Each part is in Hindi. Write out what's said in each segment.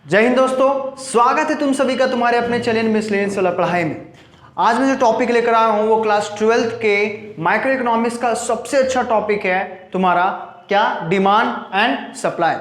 जय हिंद दोस्तों, स्वागत है तुम सभी का तुम्हारे अपने चैनल मिसलेनियस वाला पढ़ाई में। आज मैं जो टॉपिक लेकर आया हूं वो क्लास 12th के माइक्रो इकोनॉमिक्स का सबसे अच्छा टॉपिक है तुम्हारा क्या, डिमांड एंड सप्लाई।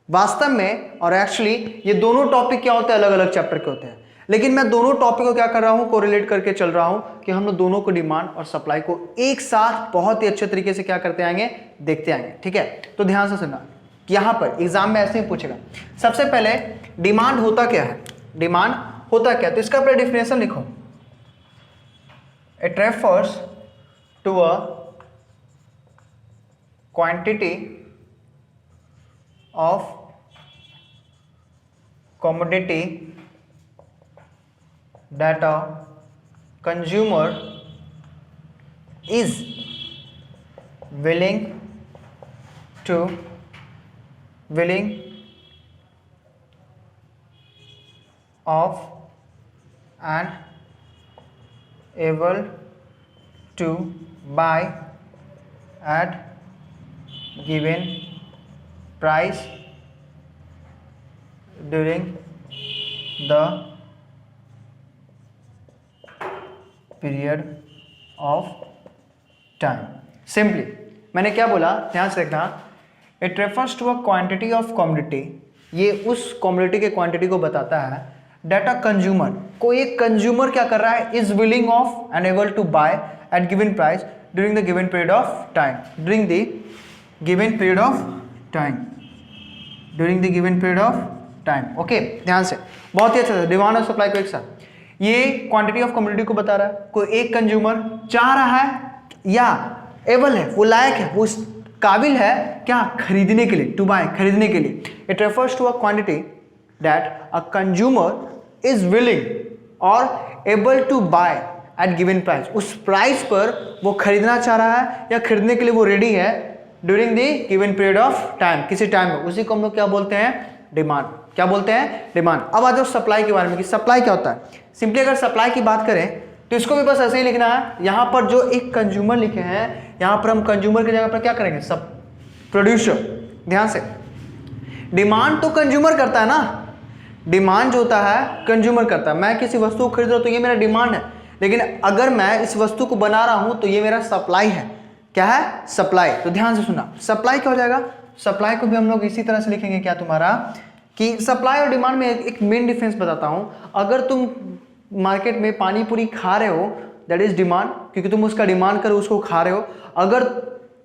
वास्तव में और एक्चुअली ये दोनों टॉपिक क्या होते हैं, अलग अलग चैप्टर के होते हैं, लेकिन मैं दोनों टॉपिक को क्या कर रहा हूं, कोरिलेट करके चल रहा हूं कि हम लोग दोनों को डिमांड और सप्लाई को एक साथ बहुत ही अच्छे तरीके से क्या करते आएंगे, देखते आएंगे। ठीक है, तो ध्यान से सुनना, यहां पर एग्जाम में ऐसे ही पूछेगा। सबसे पहले डिमांड होता क्या है, डिमांड होता क्या, तो इसका पहले डिफिनेशन लिखो। It refers to a quantity of commodity that a consumer is willing of and able to buy at given price during the period of time। Simply मैंने क्या बोला, ध्यान से देखना। It refers to a quantity of commodity, ये उस कमोडिटी के क्वांटिटी को बताता है डेट अ कंज्यूमर, कोई एक कंज्यूमर क्या कर रहा है, is willing of and able to buy at given price during the given period of time, during the given period of time, during the given period of time. Okay, ध्यान से, बहुत ही अच्छा। डिमांड और सप्लाई को एक साथ, ये क्वांटिटी ऑफ कमोडिटी को बता रहा है। कोई एक कंज्यूमर चाह रहा है या एबल है, वो लायक है, वो काबिल है क्या, खरीदने के लिए, टू बाय, खरीदने के लिए। It refers to a quantity that a consumer is willing और able to buy at given price, उस प्राइस पर वो खरीदना चाह रहा है या खरीदने के लिए वो रेडी है during the given period of time, किसी टाइम में, उसी को हम लोग क्या बोलते हैं, डिमांड। क्या बोलते हैं, डिमांड। अब आ जाओ सप्लाई के बारे में कि सप्लाई क्या होता है। सिंपली अगर सप्लाई की बात करें तो इसको भी बस ऐसे ही लिखना है। यहां पर जो एक कंज्यूमर लिखे हैं, यहां पर हम कंज्यूमर की जगह पर क्या करेंगे, सब प्रोड्यूसर। ध्यान से, डिमांड तो कंज्यूमर करता है ना, डिमांड जो होता है कंज्यूमर करता है। मैं किसी वस्तु को खरीद रहा हूं तो ये मेरा डिमांड है, लेकिन अगर मैं इस वस्तु को बना रहा हूं तो ये मेरा सप्लाई है। क्या है, सप्लाई। तो ध्यान से सुना, सप्लाई क्या हो जाएगा, सप्लाई को भी हम लोग इसी तरह से लिखेंगे क्या तुम्हारा, कि सप्लाई और डिमांड में एक मेन डिफरेंस बताता हूं। अगर तुम मार्केट में पानी पूरी खा रहे हो, दैट इज डिमांड, क्योंकि तुम उसका डिमांड करो, उसको खा रहे हो। अगर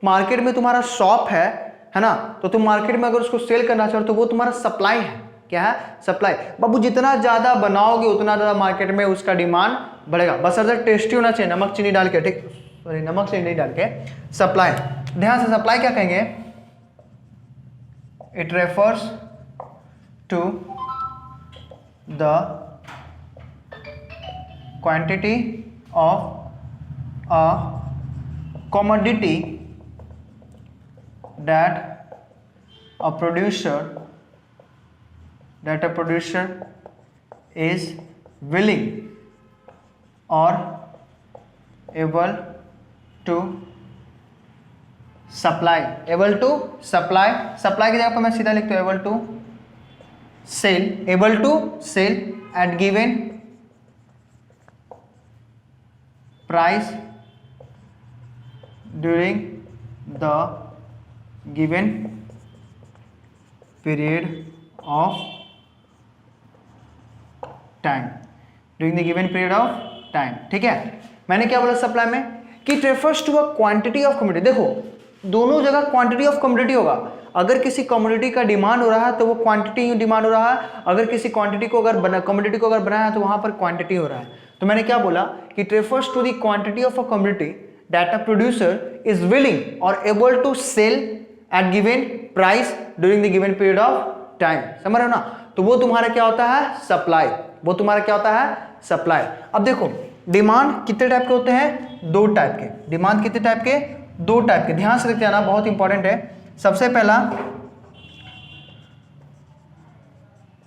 मार्केट में तुम्हारा शॉप है ना, तो तुम मार्केट में अगर उसको सेल करना चाहो तो वो तुम्हारा सप्लाई है। क्या है, सप्लाई। बाबू जितना ज्यादा बनाओगे उतना ज्यादा मार्केट में उसका डिमांड बढ़ेगा, बस अगर टेस्टी होना चाहिए, नमक चीनी डाल के, ठीक, सॉरी नमक चीनी नहीं डाल के, सप्लाई। ध्यान से, सप्लाई क्या कहेंगे, it refers to the quantity of a commodity that a producer is willing or able to supply, able to supply, supply की जगह पर मैं सीधा लिखता हूँ able to sell, able to sell at given price during the given period of time, during the given period of time। ठीक है, मैंने क्या बोला सप्लाई में, कि it refers to a quantity of commodity. देखो दोनों जगह क्वांटिटी ऑफ कमोडिटी होगा। अगर किसी कमोडिटी का डिमांड हो रहा है तो वो क्वांटिटी डिमांड हो रहा है, अगर किसी क्वांटिटी को अगर कमोडिटी को अगर बनाया है तो वहां पर क्वांटिटी हो रहा है। तो मैंने क्या बोला कि it refers to the quantity of a commodity that a producer is willing और able to sell at given price during the given period of time. समझ रहे हो ना, तो वो तुम्हारा क्या होता है, सप्लाई। वो तुम्हारा क्या होता है, सप्लाई। अब देखो डिमांड कितने टाइप के होते हैं, दो टाइप के। डिमांड कितने टाइप के, दो टाइप के। ध्यान से देखते आना, बहुत इंपॉर्टेंट है। सबसे पहला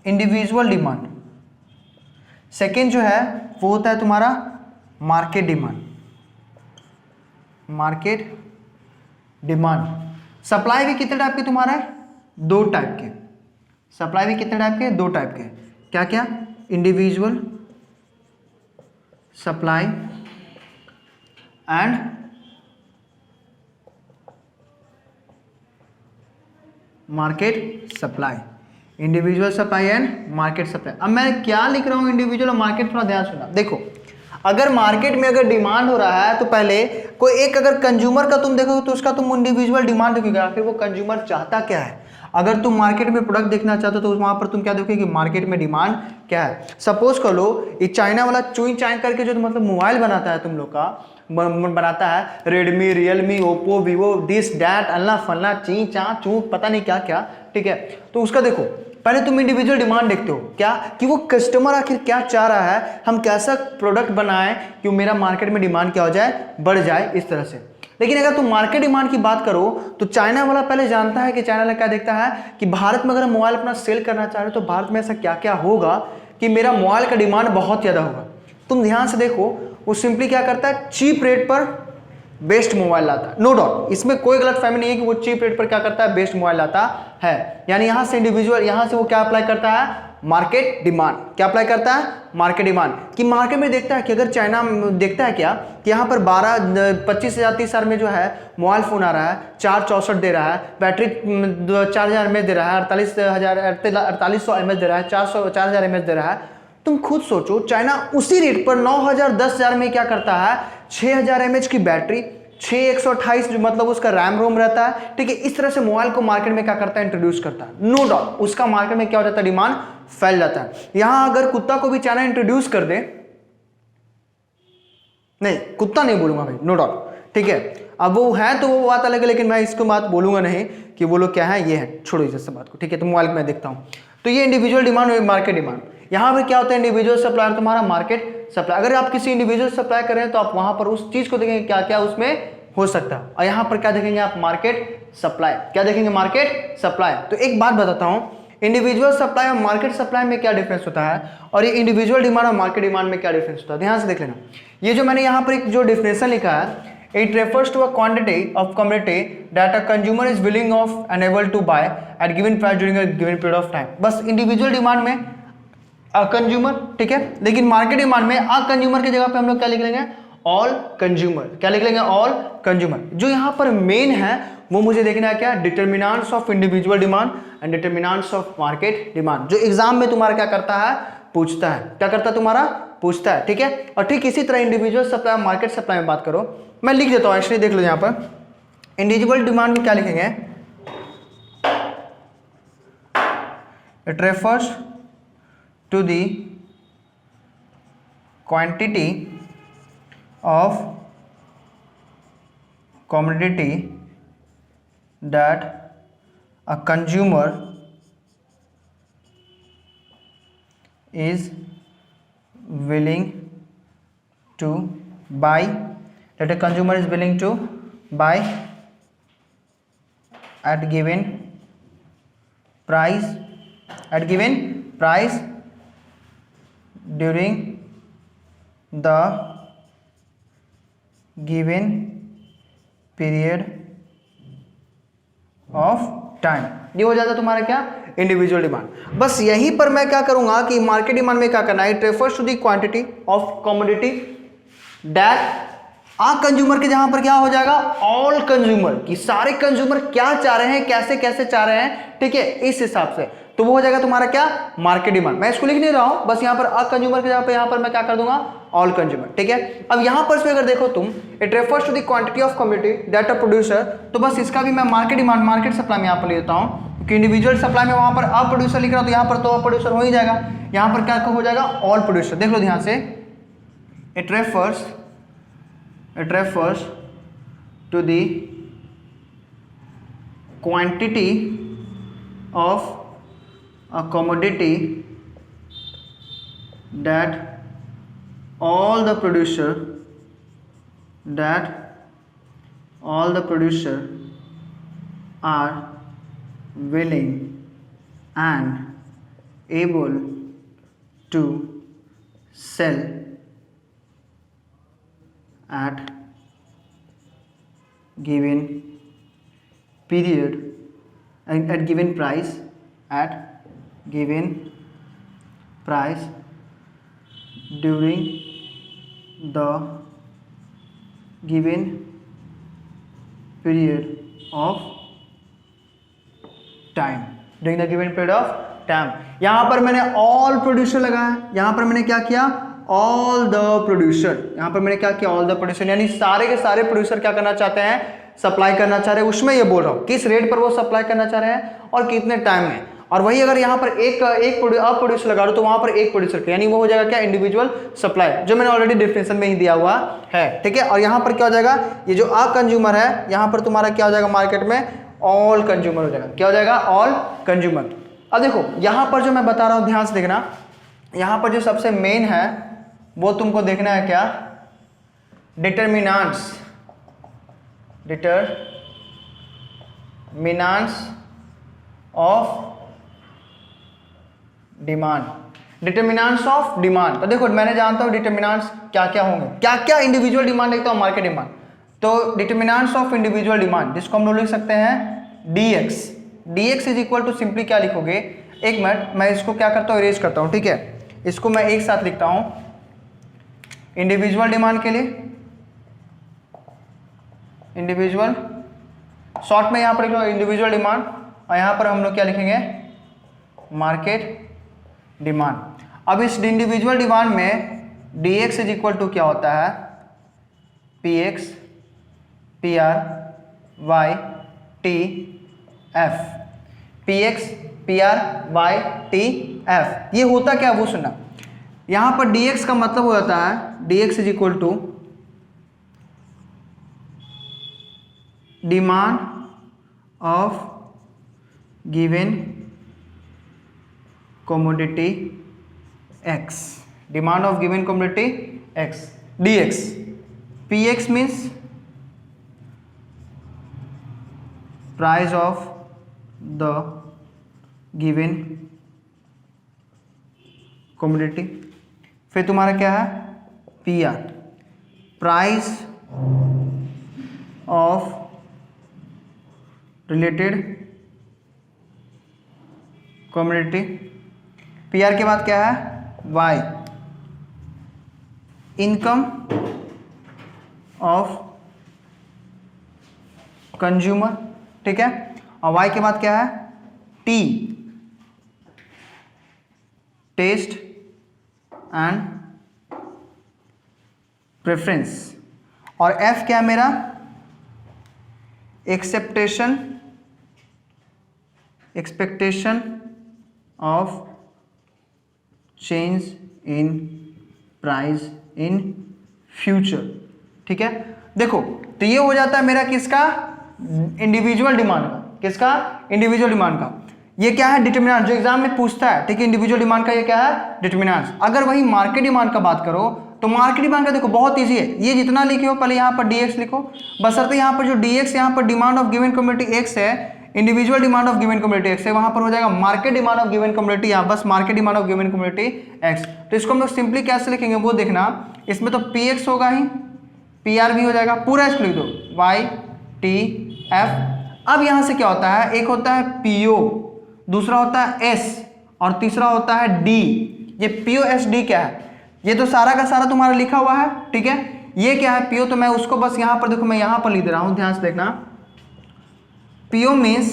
इंडिविजुअल डिमांड, सेकेंड जो है वो होता है तुम्हारा market demand. Market demand. Supply भी कितने टाइप के तुम्हारा है, दो टाइप के। सप्लाई भी कितने टाइप के, दो टाइप के, क्या क्या, individual supply and market supply, individual supply and market supply. अब मैं क्या लिख रहा हूँ इंडिविजुअल और मार्केट, थोड़ा ध्यान सुनना। देखो अगर मार्केट में अगर डिमांड हो रहा है तो पहले कोई एक अगर कंज्यूमर का तुम देखोगे तो उसका तुम इंडिविजुअल डिमांड देखोगे, आखिर वो कंज्यूमर चाहता क्या है। अगर तुम मार्केट में प्रोडक्ट देखना चाहते हो तो वहां पर तुम क्या देखोगे कि मार्केट में डिमांड क्या है। सपोज कर लो ये चाइना वाला चुई चाइन करके जो मतलब मोबाइल बनाता है तुम लोग का बनाता है, Redmi, Realme, Oppo, Vivo, this that अल्लाह फल्ला ची चा चू पता नहीं क्या क्या, ठीक है। तो उसका देखो पहले तुम इंडिविजुअल डिमांड देखते हो क्या कि वो कस्टमर आखिर क्या चाह रहा है, हम कैसा प्रोडक्ट बनाएं कि मेरा मार्केट में डिमांड क्या हो जाए, बढ़ जाए इस तरह से। लेकिन अगर तुम मार्केट डिमांड की बात करो तो चाइना वाला पहले जानता है कि चाइना वाला क्या देखता है कि भारत में अगर मोबाइल अपना सेल करना चाह रहे हो तो भारत में ऐसा क्या क्या होगा कि मेरा मोबाइल का डिमांड बहुत ज़्यादा होगा। तुम ध्यान से देखो वो सिंपली क्या करता है, चीप रेट पर बेस्ट मोबाइल लाता है। नो डाउट इसमें कोई गलत फहमी नहीं है कि वो चीप रेट पर क्या करता है, बेस्ट मोबाइल लाता है। यानी यहां से इंडिविजुअल, यहां से वो क्या अप्लाई करता है, मार्केट डिमांड। क्या अप्लाई करता है, मार्केट डिमांड। कि मार्केट में देखता है कि अगर चाइना देखता है क्या कि यहाँ पर 25,000 30,000 में जो है मोबाइल फोन आ रहा है, 464 दे रहा है, बैटरी 4000 mAh दे रहा है, 4800 mAh दे रहा है, 4000 mAh दे रहा है। तुम खुद सोचो चाइना उसी रेट पर 9,000 10,000 में क्या करता है, 6000 mAh की बैटरी, 6128 जो मतलब उसका रैम रोम रहता है, ठीक है। इस तरह से मोबाइल को मार्केट में क्या करता है, इंट्रोड्यूस करता है। नो डाउट उसका मार्केट में क्या हो जाता है, डिमांड फैल जाता है। यहां अगर कुत्ता को भी चाइना इंट्रोड्यूस कर दे, नहीं कुत्ता नहीं बोलूंगा भाई, नो डाउट, ठीक है। अब वो है तो वो बात अलग है, लेकिन मैं इसको बात बोलूंगा नहीं कि वो लोग क्या है, ये है, छोड़ो इस बात को, ठीक है। तो मोबाइल में देखता हूं तो ये इंडिविजुअल डिमांड और मार्केट डिमांड। यहां पर क्या होता है, इंडिविजुअल सप्लायर तुम्हारा मार्केट सप्लाई। अगर आप किसी इंडिविजुअल सप्लाई कर रहे हैं तो आप वहां पर उस चीज को देखेंगे क्या क्या उसमें हो सकता है, और यहां पर क्या देखेंगे आप, मार्केट सप्लाई। क्या देखेंगे, मार्केट सप्लाई। तो एक बात बताता हूं, इंडिविजुअल सप्लाई और मार्केट सप्लाई में क्या डिफरेंस होता है, और ये इंडिविजुअल डिमांड और मार्केट डिमांड में क्या डिफरेंस होता है, ध्यान से देख लेना। ये जो मैंने यहां पर एक जो डिफिनेशन लिखा है, it refers to a quantity of commodity that a consumer is willing of and able to buy at given price during a given period of time. बस इंडिविजुअल डिमांड में अ कंज्यूमर, ठीक है। लेकिन मार्केट डिमांड में अ कंज्यूमर की जगह पे हम लोग क्या लिख लेंगे, ऑल कंज्यूमर। क्या लिख लेंगे, ऑल कंज्यूमर। जो यहां पर मेन है वो मुझे देखना है क्या, determinants of individual demand and determinants of market demand, जो एग्जाम में तुम्हारा क्या करता है, पूछता है। क्या करता है तुम्हारा, पूछता है, ठीक है। और ठीक इसी तरह इंडिविजुअल सप्लाई मार्केट सप्लाई में बात करो, मैं लिख देता हूं, एक्चुअली देख लो यहां पर इंडिविजुअल डिमांड में क्या लिखेंगे, it refers to the quantity of commodity that a consumer is willing to buy, that a consumer is willing to buy at given price, at given price during the given period of time. ये हो जाता तुम्हारा क्या, इंडिविजुअल डिमांड। बस यहीं पर मैं क्या करूंगा कि मार्केट डिमांड में क्या करना है, it refers to the quantity of commodity that a consumer के, जहां पर क्या हो जाएगा, ऑल कंज्यूमर, कि सारे कंज्यूमर क्या चाह रहे हैं, कैसे कैसे चाह रहे हैं, ठीक है, इस हिसाब से। तो वो हो जाएगा तुम्हारा क्या, मार्केट डिमांड। मैं इसको लिख नहीं रहा हूं, बस यहां पर अ कंज्यूमर के जगह पे यहां पर मैं क्या कर दूंगा, ऑल कंज्यूमर, ठीक है। अब यहां पर से अगर देखो तुम, it refers to the quantity of commodity that a producer, तो बस इसका भी मैं मार्केट डिमांड मार्केट सप्लाई में यहां पर ले देता हूं कि इंडिविजुअल सप्लाई में वहां पर अ प्रोड्यूसर लिख रहा हूं तो यहां पर तो अ प्रोड्यूसर हो ही जाएगा, यहां पर क्या हो जाएगा, ऑल प्रोड्यूसर। देख लो ध्यान से, it refers to the quantity of a commodity that all the producer are willing and able to sell at given period and at given price at given price during the given period of time, during the given period of time. यहां पर मैंने ऑल प्रोड्यूसर लगाया, यहां पर मैंने क्या किया, ऑल द प्रोड्यूसर, यहां पर मैंने क्या किया, ऑल द प्रोड्यूसर, यानी सारे के सारे प्रोड्यूसर क्या करना चाहते हैं, सप्लाई करना चाह रहे हैं। उसमें ये बोल रहा हूं किस रेट पर वो सप्लाई करना चाह रहे हैं और कितने टाइम में। और वही अगर यहाँ पर एक प्रोड्यूसर लगा दो तो वहां पर एक प्रोड्यूसर का, यानी वो हो जाएगा क्या, इंडिविजुअल सप्लाई, जो मैंने ऑलरेडी डिफिनेशन में ही दिया हुआ है, ठीक है। और यहाँ पर क्या हो जाएगा, ये जो अ कंज्यूमर है, यहाँ पर तुम्हारा क्या हो जाएगा, मार्केट में ऑल कंज्यूमर हो जाएगा, क्या हो जाएगा, ऑल कंज्यूमर। अब देखो यहाँ पर जो मैं बता रहा हूँ ध्यान से देखना, यहाँ पर जो सबसे मेन है वो तुमको देखना है क्या, determinants, determinants of demand, determinants of demand. तो देखो मैंने जानता हूं डिटरमिनेंट्स क्या क्या होंगे, क्या क्या इंडिविजुअल डिमांड देखता हूं, मार्केट डिमांड। तो डिटरमिनेंट्स ऑफ इंडिविजुअल डिमांड, जिसको हम लोग लिख सकते हैं dx, dx is equal to simply क्या लिखोगे, एक मिनट मैं इसको क्या करता हूं, इरेज करता हूं, ठीक है। इसको मैं एक साथ लिखता हूं, इंडिविजुअल डिमांड के लिए इंडिविजुअल, शॉर्ट में यहां पर लिख लो इंडिविजुअल डिमांड, और यहां पर हम लोग क्या लिखेंगे, मार्केट डिमांड। अब इस इंडिविजुअल डिमांड में dx इज इक्वल टू क्या होता है, px pr y t f, px pr y t f। ये होता क्या वो सुनना, यहां पर dx का मतलब हो जाता है, dx is equal to demand of given commodity x, demand of given commodity x, dx, px means price of the given commodity, फिर तुम्हारा क्या है, pr, price of related commodity, PR के बाद क्या है, Y, इनकम ऑफ कंज्यूमर, ठीक है। और Y के बाद क्या है, T, टेस्ट एंड प्रेफरेंस, और F क्या है मेरा, expectation of change in price in future, ठीक है। देखो तो ये हो जाता है मेरा किसका, इंडिविजुअल डिमांड का, किसका, इंडिविजुअल डिमांड का। ये क्या है, डिटरमिनेंट, जो एग्जाम में पूछता है, ठीक है। इंडिविजुअल डिमांड का ये क्या है, डिटरमिनेंट। अगर वही मार्केट डिमांड का बात करो तो मार्केट डिमांड का देखो बहुत ईजी है, ये जितना लिखे हो पहले यहाँ पर dx लिखो, बशर्ते यहाँ पर जो dx यहाँ पर demand of given community x है, individual demand of given community x है, वहां पर हो जाएगा market demand of given community, यहाँ बस market demand of given community x। तो इसको हम लोग सिंपली कैसे लिखेंगे वो देखना, इसमें तो px होगा ही, pr भी हो जाएगा, पूरा इसको लिख दो y t f। अब यहाँ से क्या होता है, एक होता है po, दूसरा होता है s और तीसरा होता है d। ये po s d क्या है, ये तो सारा का सारा तुम्हारा लिखा हुआ है, ठीक है। ये क्या है po, तो मैं उसको बस यहाँ पर देखो, मैं यहाँ पर लिख दे रहा हूँ, ध्यान से देखना। PO means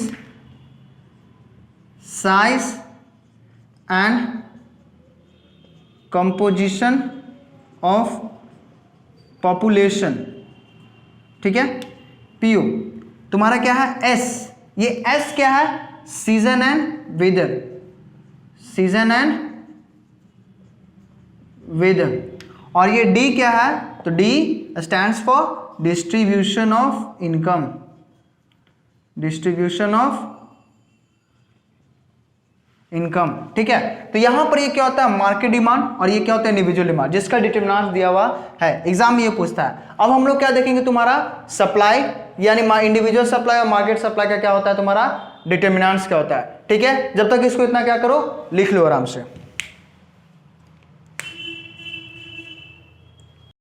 size and composition of population, ठीक है। PO तुम्हारा क्या है, S, ये S क्या है, season and weather, season and weather. और ये D क्या है, तो D stands for distribution of income, distribution of income, ठीक है। तो यहां पर ये क्या होता है, मार्केट डिमांड, और ये क्या होता है, इंडिविजुअल डिमांड, जिसका डिटरमिनेंट दिया हुआ है, एग्जाम में ये पूछता है। अब हम लोग क्या देखेंगे, तुम्हारा सप्लाई, यानी इंडिविजुअल सप्लाई और मार्केट सप्लाई का क्या होता है, तुम्हारा डिटरमिनेंट्स क्या होता है, ठीक है। जब तक इसको इतना क्या करो, लिख लो आराम से।